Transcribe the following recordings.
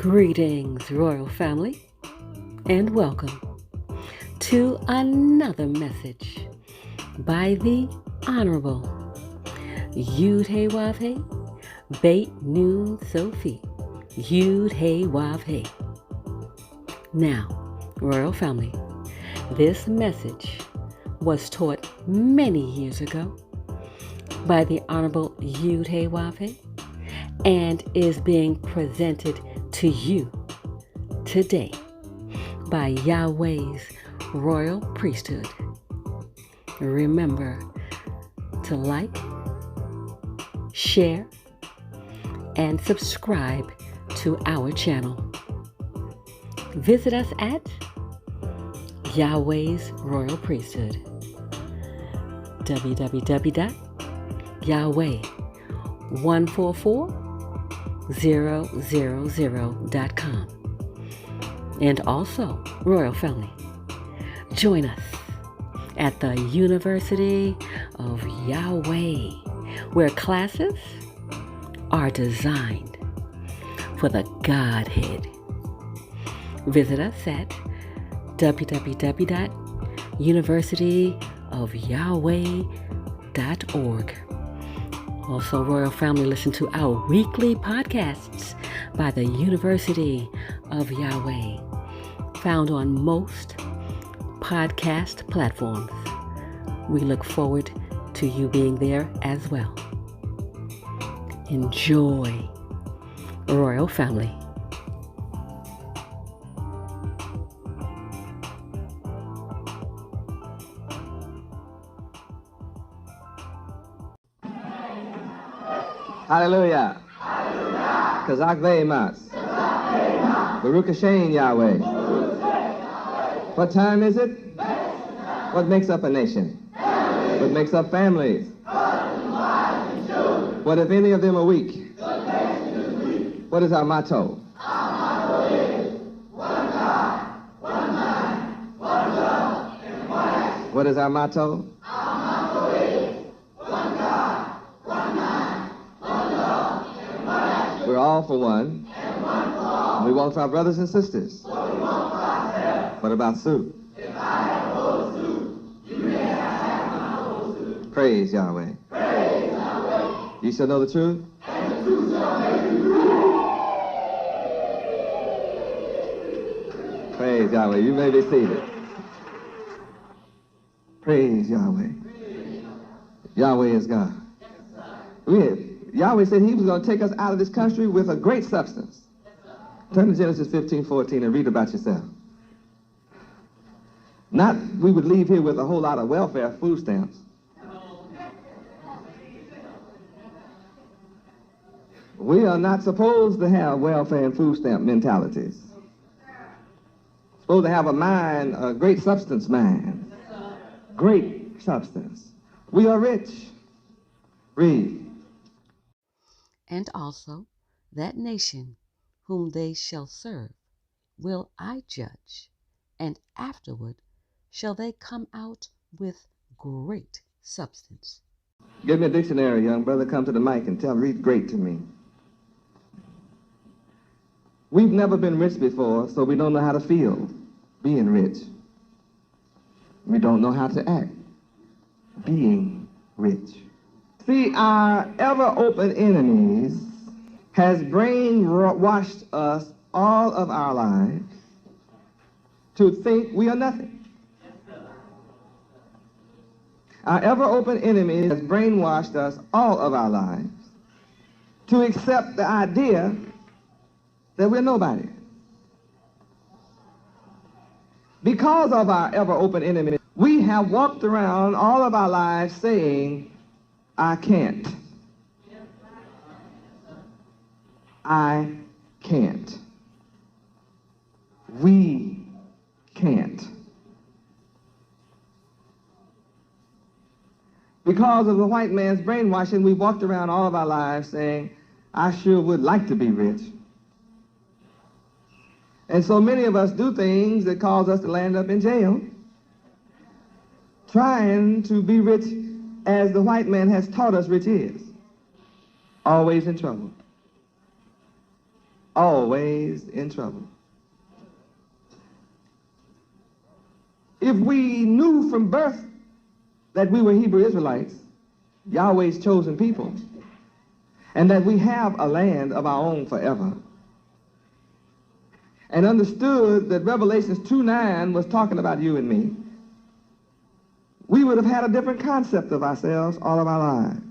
Greetings, royal family, and welcome to another message by the Honorable Yahweh Beit Nun Sophie Yahweh. Now, royal family, this message was taught many years ago by the Honorable Yahweh and is being presented to you today by Yahweh's royal priesthood. Remember to like, share, and subscribe to our channel. Visit us at Yahweh's royal priesthood, www.yahweh144000.com. And also, royal family, join us at the University of Yahweh, where classes are designed for the Godhead. Visit us at www.universityofyahweh.org. Also, royal family, listen to our weekly podcasts by the University of Yahweh, found on most podcast platforms. We look forward to you being there as well. Enjoy, royal family. Hallelujah. Kazak Veimas. Baruch Hashem Yahweh. What time is it? What makes up a nation? What makes up families? What if any of them are weak? What is our motto? What is our motto? We're all for one. We want for our brothers and sisters. What about Sue? Praise Yahweh. You shall know the truth. Praise Yahweh. You may be seated. Praise Yahweh. Yahweh is God. Yahweh said he was going to take us out of this country with a great substance. Turn to Genesis 15:14 and read about yourself. Not we would leave here with a whole lot of welfare food stamps. We are not supposed to have welfare and food stamp mentalities. Supposed to have a mind, a great substance mind. Great substance. We are rich. Read. And also, that nation whom they shall serve will I judge, and afterward shall they come out with great substance. Give me a dictionary, young brother. Come to the mic and read great to me. We've never been rich before, so we don't know how to feel being rich. We don't know how to act being rich. See, our ever-open enemies has brainwashed us all of our lives to think we are nothing. Our ever-open enemy has brainwashed us all of our lives to accept the idea that we're nobody. Because of our ever-open enemy, we have walked around all of our lives saying, I can't. I can't. We can't. Because of the white man's brainwashing, we walked around all of our lives saying, I sure would like to be rich. And so many of us do things that cause us to land up in jail, trying to be rich as the white man has taught us rich is. Always in trouble. always in trouble. If we knew from birth that we were Hebrew Israelites, Yahweh's chosen people, and that we have a land of our own forever, and understood that Revelations 2:9 was talking about you and me, we would have had a different concept of ourselves all of our lives.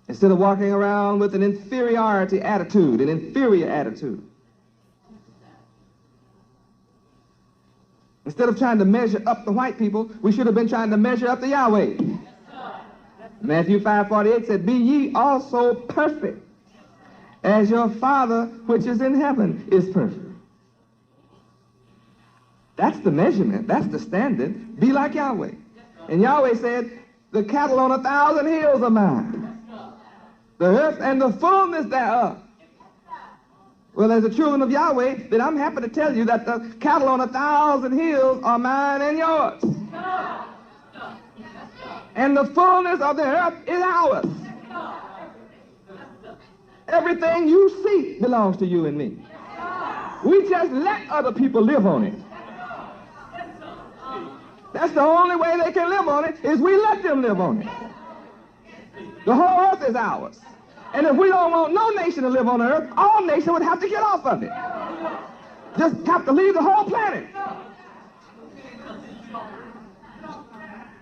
Instead of walking around with an inferiority attitude, an inferior attitude. Instead of trying to measure up the white people, we should have been trying to measure up the Yahweh. Matthew 5:48 said, "Be ye also perfect, as your Father which is in heaven is perfect." That's the measurement. That's the standard. Be like Yahweh. And Yahweh said, "The cattle on 1,000 hills are mine, the earth and the fullness thereof." Well, as the children of Yahweh, then I'm happy to tell you that the cattle on 1,000 hills are mine and yours. And the fullness of the earth is ours. Everything you see belongs to you and me. We just let other people live on it. That's the only way they can live on it, is we let them live on it. The whole earth is ours. And if we don't want no nation to live on the earth, all nations would have to get off of it. Just have to leave the whole planet.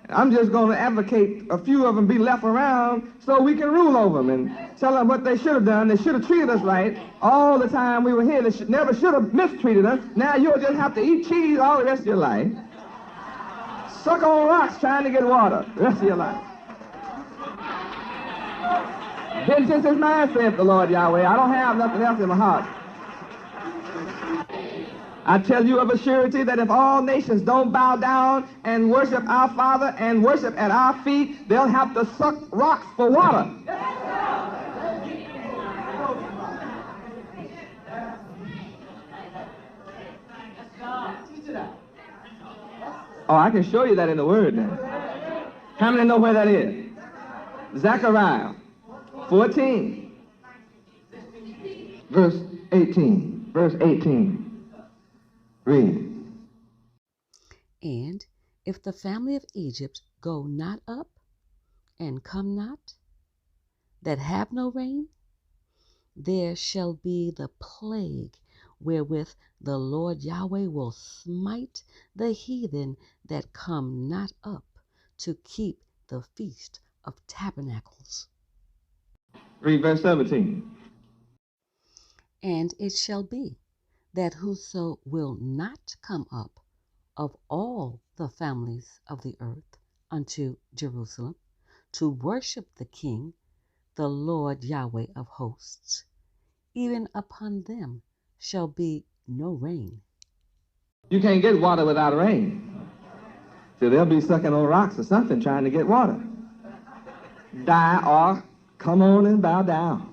I'm just going to advocate a few of them be left around so we can rule over them and tell them what they should have done. They should have treated us right all the time we were here. They never should have mistreated us. Now you'll just have to eat cheese all the rest of your life. Suck on rocks trying to get water the rest of your life. Vengeance is mine, saith the Lord Yahweh. I don't have nothing else in my heart. I tell you of a surety that if all nations don't bow down and worship our Father and worship at our feet, they'll have to suck rocks for water. Oh, I can show you that in the Word now. How many know where that is? Zechariah 14, verse 18. Verse 18. Read. And if the family of Egypt go not up and come not, that have no rain, there shall be the plague wherewith the Lord Yahweh will smite the heathen that come not up to keep the Feast of Tabernacles. Read verse 17. And it shall be that whoso will not come up of all the families of the earth unto Jerusalem to worship the King, the Lord Yahweh of hosts, even upon them shall be no rain. You can't get water without rain. So they'll be sucking on rocks or something trying to get water. Die or come on and bow down.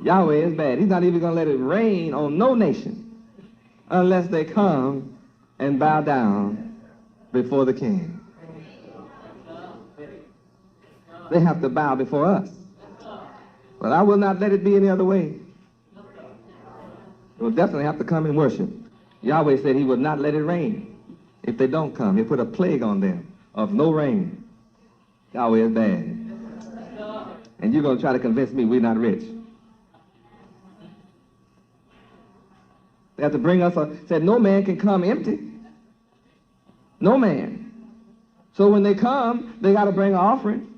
Yahweh is bad. He's not even going to let it rain on no nation unless they come and bow down before the King. They have to bow before us. But I will not let it be any other way. They will definitely have to come and worship. Yahweh said he would not let it rain. If they don't come, he'll put a plague on them of no rain. Yahweh is bad. And you're going to try to convince me we're not rich. They have to bring us said no man can come empty. No man. So when they come, they got to bring an offering.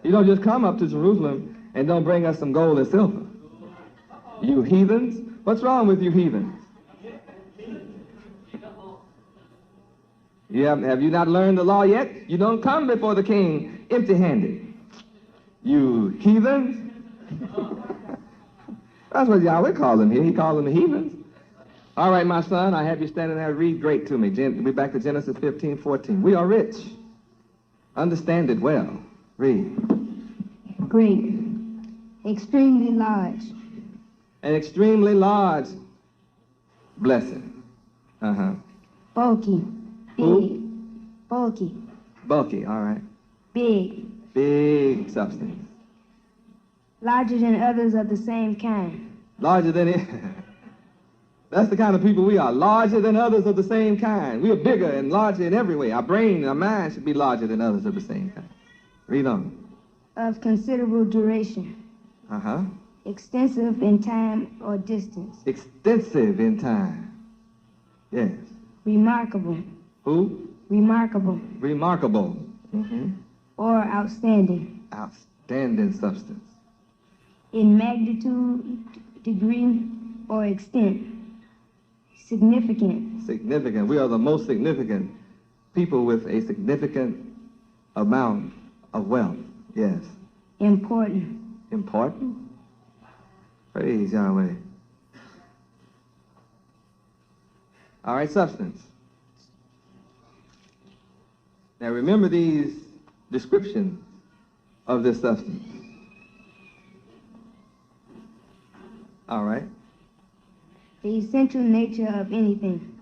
You don't just come up to Jerusalem and don't bring us some gold and silver. You heathens. What's wrong with you heathens? Have you not learned the law yet? You don't come before the king empty-handed. You heathens. That's what Yahweh called them here. He called them heathens. All right, my son, I have you standing there. Read great to me. We're back to Genesis 15:14. We are rich. Understand it well. Read. Great. Extremely large. An extremely large blessing. Bulky. Big. Who? Bulky. Bulky, all right. Big. Big substance. Larger than others of the same kind. Larger than it. That's the kind of people we are. Larger than others of the same kind. We are bigger and larger in every way. Our brain and our mind should be larger than others of the same kind. Read on. Of considerable duration. Uh-huh. Extensive in time or distance. Extensive in time. Yes. Remarkable. Who? Remarkable. Remarkable. Mm-hmm. Or outstanding. Outstanding substance. In magnitude, degree, or extent. Significant. Significant. We are the most significant people with a significant amount of wealth. Yes. Important. Important? Praise Yahweh. All right, substance. Now remember these descriptions of this substance. All right. The essential nature of anything,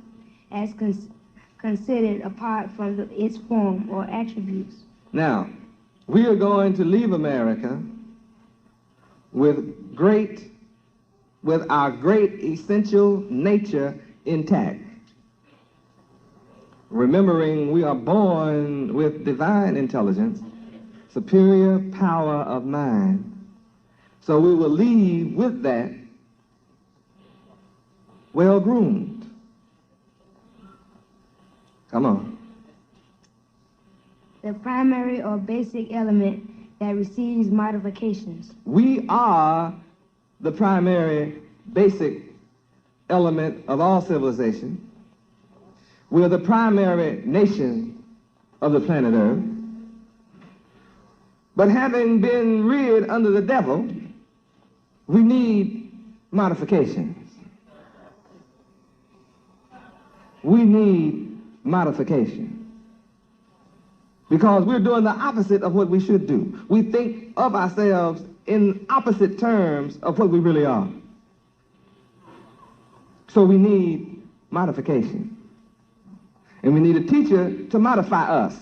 as considered apart from its form or attributes. Now, we are going to leave America with our great essential nature intact. Remembering we are born with divine intelligence, superior power of mind. So we will leave with that well-groomed. Come on. The primary or basic element that receives modifications. We are the primary basic element of all civilization. We are the primary nation of the planet Earth. But having been reared under the devil, we need modifications. We need modification. Because we're doing the opposite of what we should do. We think of ourselves in opposite terms of what we really are. So we need modification. And we need a teacher to modify us.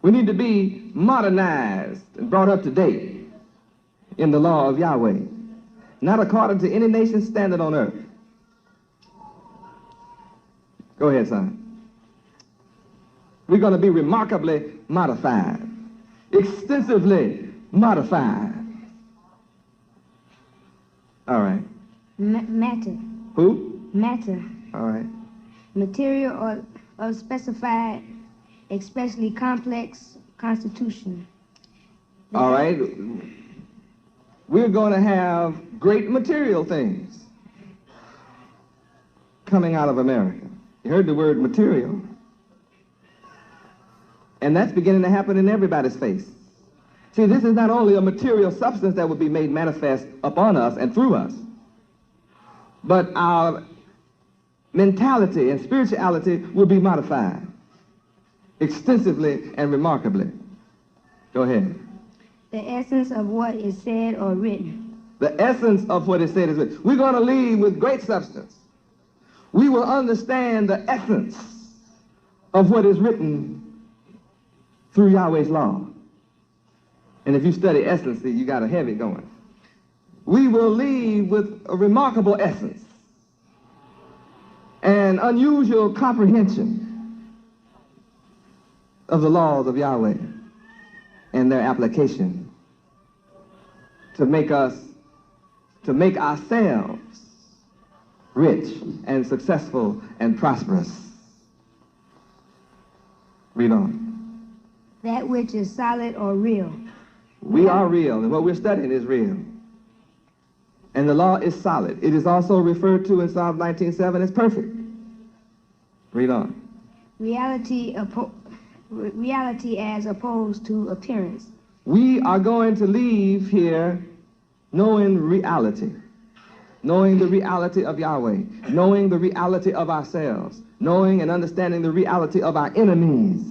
We need to be modernized and brought up to date in the law of Yahweh, not according to any nation's standard on earth. Go ahead, son. We're going to be remarkably modified, extensively modified. All right. Matter. Who? Matter. All right. Material or specified, especially complex constitution. All right. We're going to have great material things coming out of America. You heard the word material. And that's beginning to happen in everybody's face. See, this is not only a material substance that will be made manifest upon us and through us, but our mentality and spirituality will be modified extensively and remarkably. Go ahead. The essence of what is said or written. The essence of what is said is written. We're going to leave with great substance. We will understand the essence of what is written through Yahweh's law. And if you study essence, you got to have it going. We will leave with a remarkable essence and unusual comprehension of the laws of Yahweh and their application to make ourselves rich and successful and prosperous. Read on. That which is solid or real. We are real, and what we're studying is real. And the law is solid. It is also referred to in Psalm 19:7 as perfect. Read on. Reality as opposed to appearance. We are going to leave here knowing reality, knowing the reality of Yahweh, knowing the reality of ourselves, knowing and understanding the reality of our enemies,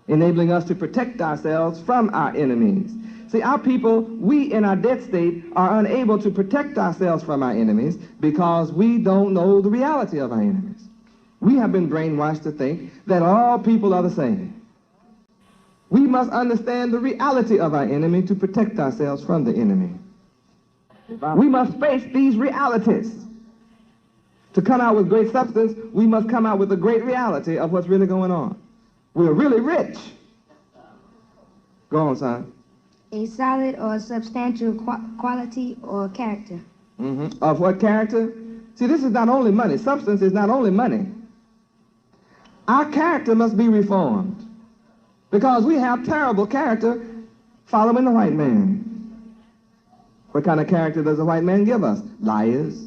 enabling us to protect ourselves from our enemies. See, our people, we in our dead state are unable to protect ourselves from our enemies because we don't know the reality of our enemies. We have been brainwashed to think that all people are the same. We must understand the reality of our enemy to protect ourselves from the enemy. We must face these realities. To come out with great substance, we must come out with the great reality of what's really going on. We're really rich. Go on, son. A solid or substantial quality or character. Of what character? See, this is not only money. Substance is not only money. Our character must be reformed because we have terrible character following the white man. What kind of character does the white man give us? Liars,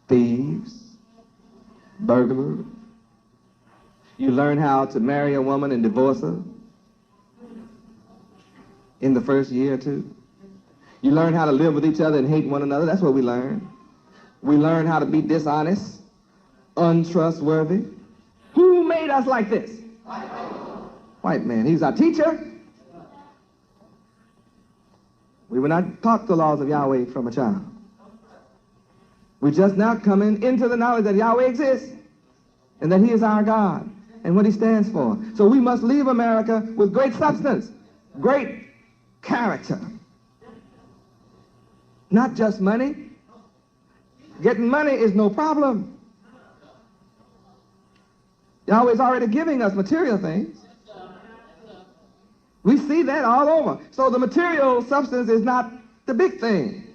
thieves, burglars. You learn how to marry a woman and divorce her in the first year or two. You learn how to live with each other and hate one another. That's what we learn. We learn how to be dishonest, untrustworthy. Who made us like this? White man. He's our teacher. We were not taught the laws of Yahweh from a child. We're just now coming into the knowledge that Yahweh exists and that he is our God and what he stands for. So we must leave America with great substance, great character. Not just money. Getting money is no problem. Yahweh's already giving us material things. We see that all over. So the material substance is not the big thing.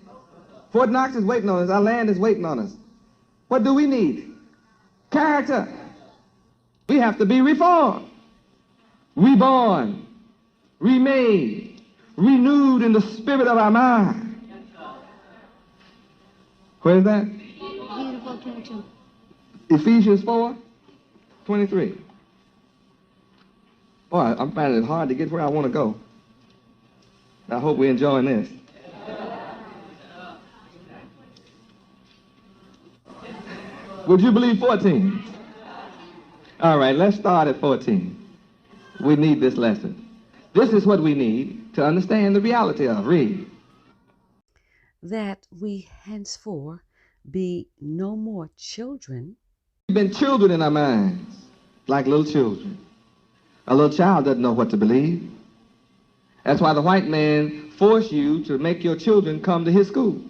Fort Knox is waiting on us. Our land is waiting on us. What do we need? Character. We have to be reformed, reborn, remade, renewed in the spirit of our mind. Where is that? Beautiful 22. Ephesians 4:23. Boy, I'm finding it hard to get where I want to go. I hope we're enjoying this. Would you believe 14? All right, let's start at 14. We need this lesson. This is what we need to understand the reality of. Read. That we henceforth be no more children. We've been children in our minds, like little children. A little child doesn't know what to believe. That's why the white man forced you to make your children come to his school,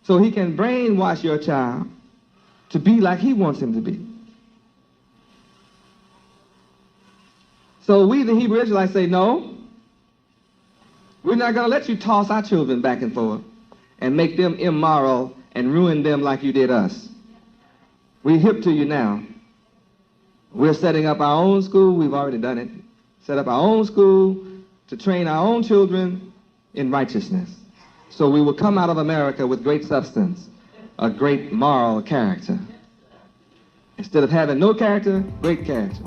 so he can brainwash your child to be like he wants him to be. So we, the Hebrew Israelites, say, no, we're not going to let you toss our children back and forth and make them immoral and ruin them like you did us. We're hip to you now. We're setting up our own school. We've already done it. Set up our own school to train our own children in righteousness. So we will come out of America with great substance, a great moral character. Instead of having no character, great character.